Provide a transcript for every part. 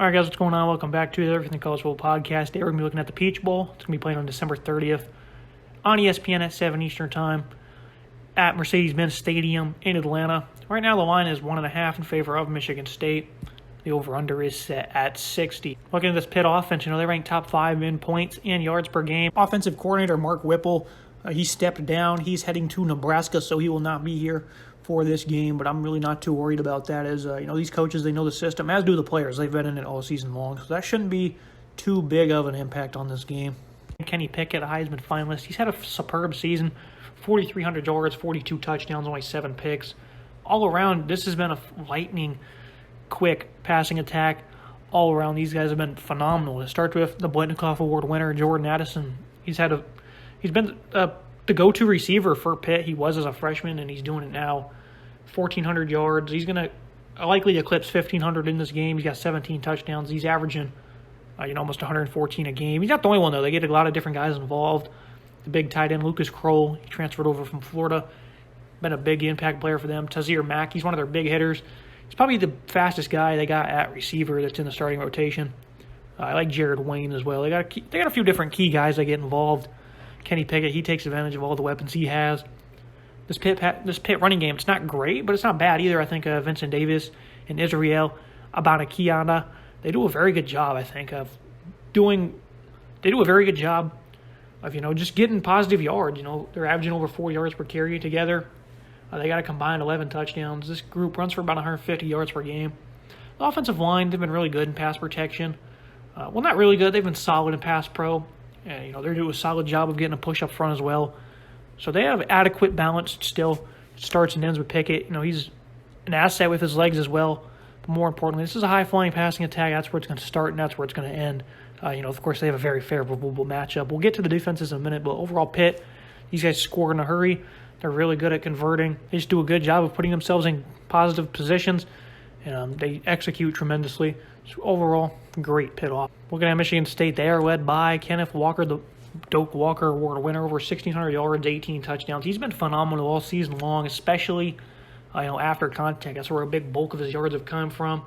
All right, guys, what's going on? Welcome back to the Everything College Football Podcast. Today we're going to be looking at the Peach Bowl. It's going to be playing on December 30th on ESPN at 7 Eastern Time at Mercedes-Benz Stadium in Atlanta. Right now the line is 1.5 in favor of Michigan State. The over-under is set at 60. Looking at this Pitt offense, they rank top 5 in points and yards per game. Offensive coordinator Mark Whipple, he stepped down. He's heading to Nebraska, so he will not be here for this game, but I'm really not too worried about that as, these coaches, they know the system, as do the players. They've been in it all season long, so that shouldn't be too big of an impact on this game. Kenny Pickett, a Heisman finalist, he's had a superb season, 4,300 yards, 42 touchdowns, only 7 picks. All around, this has been a lightning quick passing attack. All around, these guys have been phenomenal. To start with, the Blitnikoff Award winner, Jordan Addison. He's been the go-to receiver for Pitt. He was as a freshman, and he's doing it now. 1,400 yards. He's going to likely eclipse 1,500 in this game. He's got 17 touchdowns. He's averaging, almost 114 a game. He's not the only one, though. They get a lot of different guys involved. The big tight end, Lucas Kroll, he transferred over from Florida. Been a big impact player for them. Tazir Mack, he's one of their big hitters. He's probably the fastest guy they got at receiver that's in the starting rotation. I like Jared Wayne as well. They got a few different key guys that get involved. Kenny Pickett, he takes advantage of all the weapons he has. This Pitt running game, it's not great, but it's not bad either. I think Vincent Davis and Israel Abanikanda, they do a very good job, I think, of just getting positive yards. They're averaging over 4 yards per carry together. They got a combined 11 touchdowns. This group runs for about 150 yards per game. The offensive line, they've been really good in pass protection. Not really good. They've been solid in pass pro. They're doing a solid job of getting a push up front as well. So they have adequate balance still. Starts and ends with Pickett. He's an asset with his legs as well. But more importantly, this is a high-flying passing attack. That's where it's going to start, and that's where it's going to end. Of course, they have a very favorable matchup. We'll get to the defenses in a minute, but overall, Pitt, these guys score in a hurry. They're really good at converting. They just do a good job of putting themselves in positive positions, and they execute tremendously. So overall, great Pitt off. Looking at Michigan State, they are led by Kenneth Walker, the Doak Walker Award winner, over 1,600 yards, 18 touchdowns. He's been phenomenal all season long, especially after contact. That's where a big bulk of his yards have come from.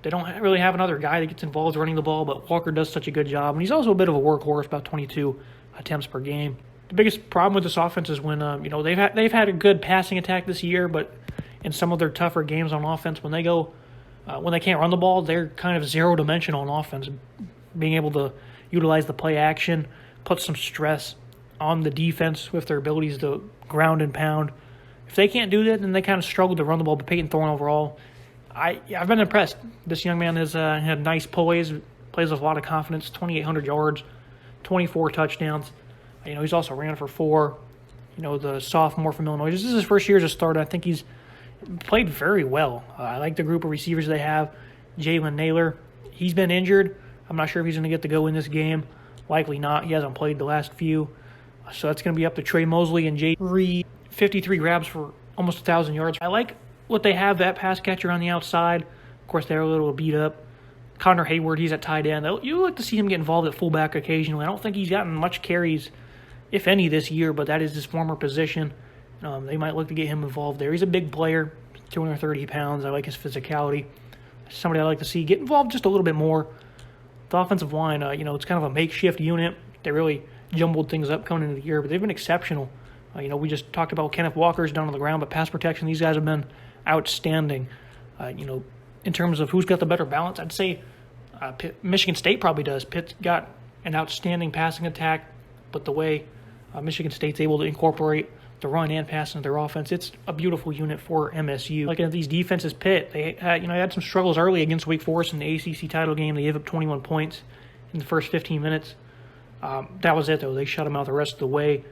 They don't really have another guy that gets involved running the ball, but Walker does such a good job. And he's also a bit of a workhorse, about 22 attempts per game. The biggest problem with this offense is when they've had a good passing attack this year, but in some of their tougher games on offense, when they can't run the ball, they're kind of zero-dimensional on offense. Being able to utilize the play action, put some stress on the defense with their abilities to ground and pound. If they can't do that, then they kind of struggle to run the ball. But Peyton Thorne overall, I've been impressed. This young man has had nice poise, plays with a lot of confidence, 2,800 yards, 24 touchdowns. He's also ran for 4. The sophomore from Illinois. This is his first year as a starter. I think he's played very well. I like the group of receivers they have. Jalen Naylor, he's been injured. I'm not sure if he's going to get to go in this game. Likely not. He hasn't played the last few. So that's going to be up to Trey Mosley and Jay Reed. 53 grabs for almost 1,000 yards. I like what they have, that pass catcher on the outside. Of course, they're a little beat up. Connor Hayward, he's at tight end. You like to see him get involved at fullback occasionally. I don't think he's gotten much carries, if any, this year, but that is his former position. They might look to get him involved there. He's a big player, 230 pounds. I like his physicality. Somebody I like to see get involved just a little bit more. The offensive line, it's kind of a makeshift unit. They really jumbled things up coming into the year, but they've been exceptional. We just talked about Kenneth Walker's down on the ground, but pass protection, these guys have been outstanding. In terms of who's got the better balance, I'd say Michigan State probably does. Pitt's got an outstanding passing attack, but the way Michigan State's able to incorporate the run and pass into their offense, it's a beautiful unit for MSU. Looking at these defenses, Pitt, they had some struggles early against Wake Forest in the ACC title game. They gave up 21 points in the first 15 minutes. That was it, though. They shut them out the rest of the way.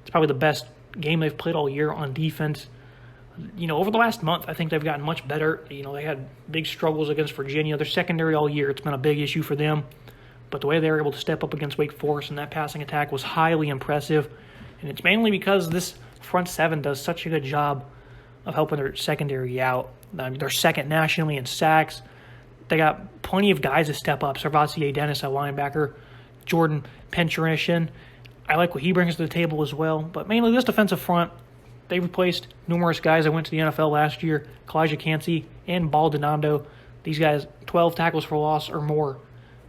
It's probably the best game they've played all year on defense. Over the last month, I think they've gotten much better. They had big struggles against Virginia. Their secondary all year, it's been a big issue for them. But the way they were able to step up against Wake Forest and that passing attack was highly impressive. And it's mainly because this front seven does such a good job of helping their secondary out. They're second nationally in sacks. They got plenty of guys to step up. Servassier Dennis at linebacker, Jordan Pencherishin. I like what he brings to the table as well. But mainly this defensive front, they replaced numerous guys that went to the NFL last year, Kalijah Cansey and Baldonado. These guys 12 tackles for loss or more,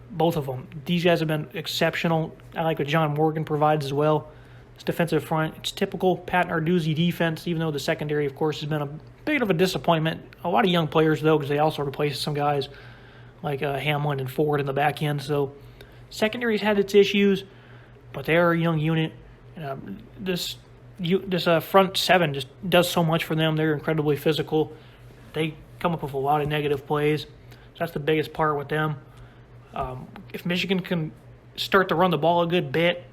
both of them. These guys have been exceptional. I like what John Morgan provides as well. This defensive front, it's typical Pat Narduzzi defense, even though the secondary, of course, has been a bit of a disappointment. A lot of young players, though, because they also replaced some guys like Hamlin and Ford in the back end. So secondary's had its issues, but they are a young unit. This front seven just does so much for them. They're incredibly physical. They come up with a lot of negative plays. So that's the biggest part with them. If Michigan can start to run the ball a good bit,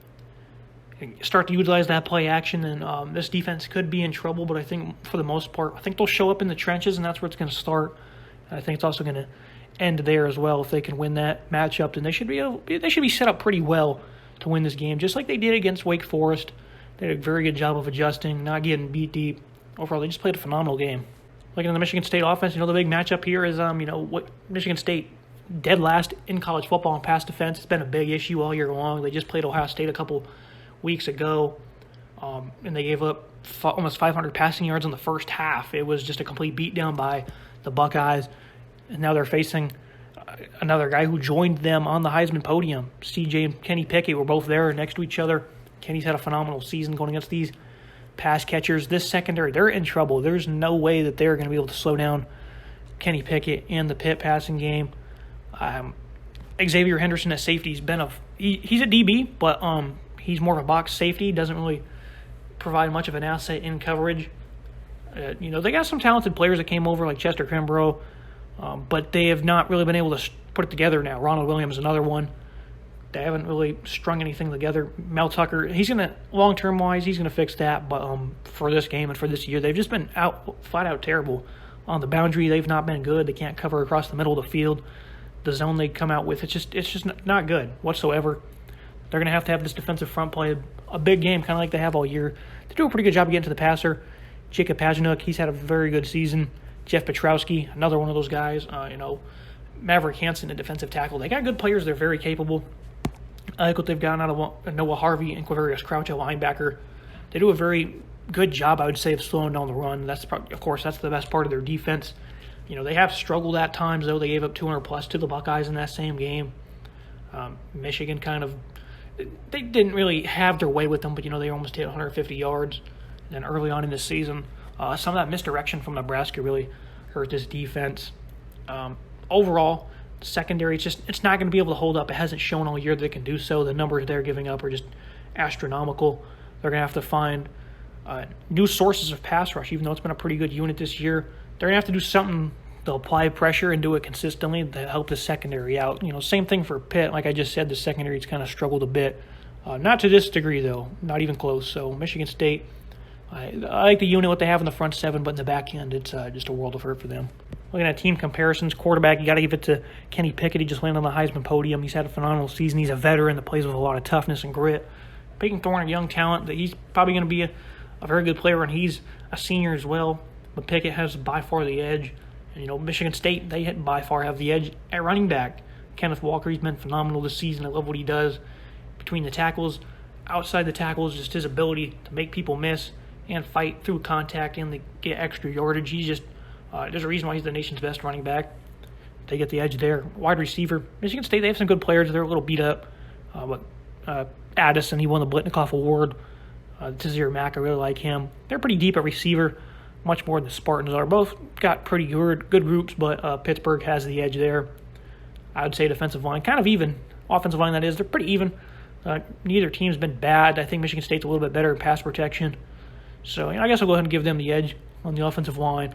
start to utilize that play action, then this defense could be in trouble. But I think for the most part, I think they'll show up in the trenches, and that's where it's going to start. And I think it's also going to end there as well. If they can win that matchup, then they should be set up pretty well to win this game, just like they did against Wake Forest. They did a very good job of adjusting, not getting beat deep. Overall, they just played a phenomenal game. Looking at the Michigan State offense, the big matchup here is, what Michigan State dead last in college football in pass defense. It's been a big issue all year long. They just played Ohio State a couple weeks ago, and they gave up almost 500 passing yards in the first half. It was just a complete beatdown by the Buckeyes, and now they're facing another guy who joined them on the Heisman podium. CJ and Kenny Pickett were both there next to each other. Kenny's had a phenomenal season going against these pass catchers. This secondary, they're in trouble. There's no way that they're going to be able to slow down Kenny Pickett and the Pitt passing game. Xavier Henderson at safety, he's a DB, but he's more of a box safety. Doesn't really provide much of an asset in coverage. They got some talented players that came over like Chester Kimbrough, but they have not really been able to put it together now. Ronald Williams, another one. They haven't really strung anything together. Mel Tucker, long-term wise, he's going to fix that. But for this game and for this year, they've just been flat out terrible. On the boundary, they've not been good. They can't cover across the middle of the field. The zone they come out with, it's just not good whatsoever. They're going to have this defensive front play a big game, kind of like they have all year. They do a pretty good job of getting to the passer. Jacob Pajanuk, he's had a very good season. Jeff Petrowski, another one of those guys. Maverick Hansen, a defensive tackle. They got good players. They're very capable. I like what they've gotten out of Noah Harvey and Quaverius Crouch, a linebacker. They do a very good job, I would say, of slowing down the run. That's the best part of their defense. They have struggled at times, though. They gave up 200-plus to the Buckeyes in that same game. Michigan they didn't really have their way with them, but, they almost hit 150 yards. And then early on in the season, some of that misdirection from Nebraska really hurt this defense. Overall, secondary, it's not going to be able to hold up. It hasn't shown all year that it can do so. The numbers they're giving up are just astronomical. They're going to have to find new sources of pass rush, even though it's been a pretty good unit this year. They're going to have to do something to apply pressure and do it consistently to help the secondary out. Same thing for Pitt. Like I just said, the secondary's kind of struggled a bit. Not to this degree, though. Not even close. So Michigan State, I like the unit, what they have in the front seven, but in the back end, it's just a world of hurt for them. Looking at team comparisons, quarterback, you got to give it to Kenny Pickett. He just landed on the Heisman podium. He's had a phenomenal season. He's a veteran that plays with a lot of toughness and grit. Peyton Thorne, a young talent, that he's probably going to be a very good player, and he's a senior as well. But Pickett has by far the edge. And, Michigan State, they by far have the edge at running back. Kenneth Walker, he's been phenomenal this season. I love what he does between the tackles. Outside the tackles, just his ability to make people miss and fight through contact and to get extra yardage. He's just there's a reason why he's the nation's best running back. They get the edge there. Wide receiver, Michigan State, they have some good players. They're a little beat up. But Addison, he won the Blitnikoff Award. Tazir Mack, I really like him. They're pretty deep at receiver, much more than the Spartans are. Both got pretty good groups, but Pittsburgh has the edge there. I would say defensive line, kind of even. Offensive line, that is. They're pretty even. Neither team's been bad. I think Michigan State's a little bit better in pass protection. So I guess I'll go ahead and give them the edge on the offensive line.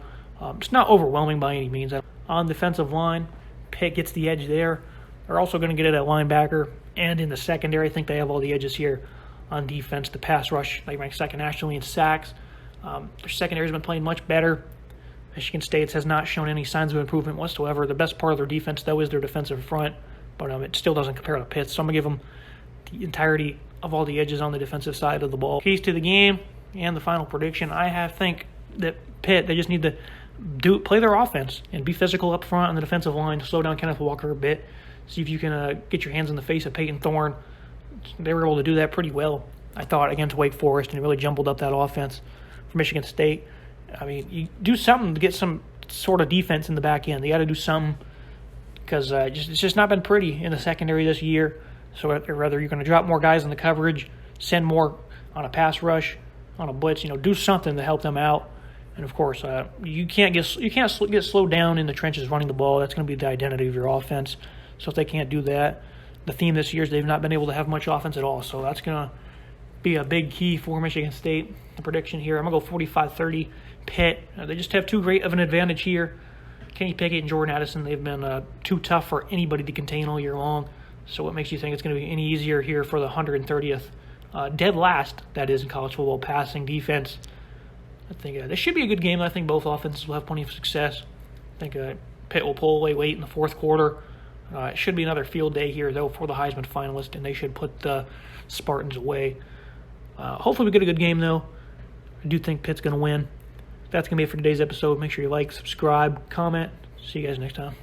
It's not overwhelming by any means. On the defensive line, Pitt gets the edge there. They're also going to get it at linebacker. And in the secondary, I think they have all the edges here on defense. The pass rush, they rank second nationally in sacks. Their secondary has been playing much better. Michigan State has not shown any signs of improvement whatsoever. The best part of their defense, though, is their defensive front. But it still doesn't compare to Pitt. So I'm going to give them the entirety of all the edges on the defensive side of the ball. Keys to the game and the final prediction, I think that Pitt, they just need to play their offense and be physical up front on the defensive line, slow down Kenneth Walker a bit, see if you can get your hands in the face of Peyton Thorne. They were able to do that pretty well, I thought, against Wake Forest, and it really jumbled up that offense for Michigan State. You do something to get some sort of defense in the back end. They got to do something because it's just not been pretty in the secondary this year. So whether you're going to drop more guys in the coverage, send more on a pass rush, on a blitz, do something to help them out. And of course, you can't get slowed down in the trenches running the ball. That's going to be the identity of your offense. So if they can't do that, the theme this year is they've not been able to have much offense at all. So that's going to be a big key for Michigan State. The prediction here, I'm going to go 45-30 Pitt. They just have too great of an advantage here. Kenny Pickett and Jordan Addison, they've been too tough for anybody to contain all year long. So what makes you think it's going to be any easier here for the 130th? Dead last, that is, in college football passing defense. I think this should be a good game. I think both offenses will have plenty of success. I think Pitt will pull away late in the fourth quarter. It should be another field day here, though, for the Heisman finalist, and they should put the Spartans away. Hopefully we get a good game, though. I do think Pitt's going to win. That's going to be it for today's episode. Make sure you like, subscribe, comment. See you guys next time.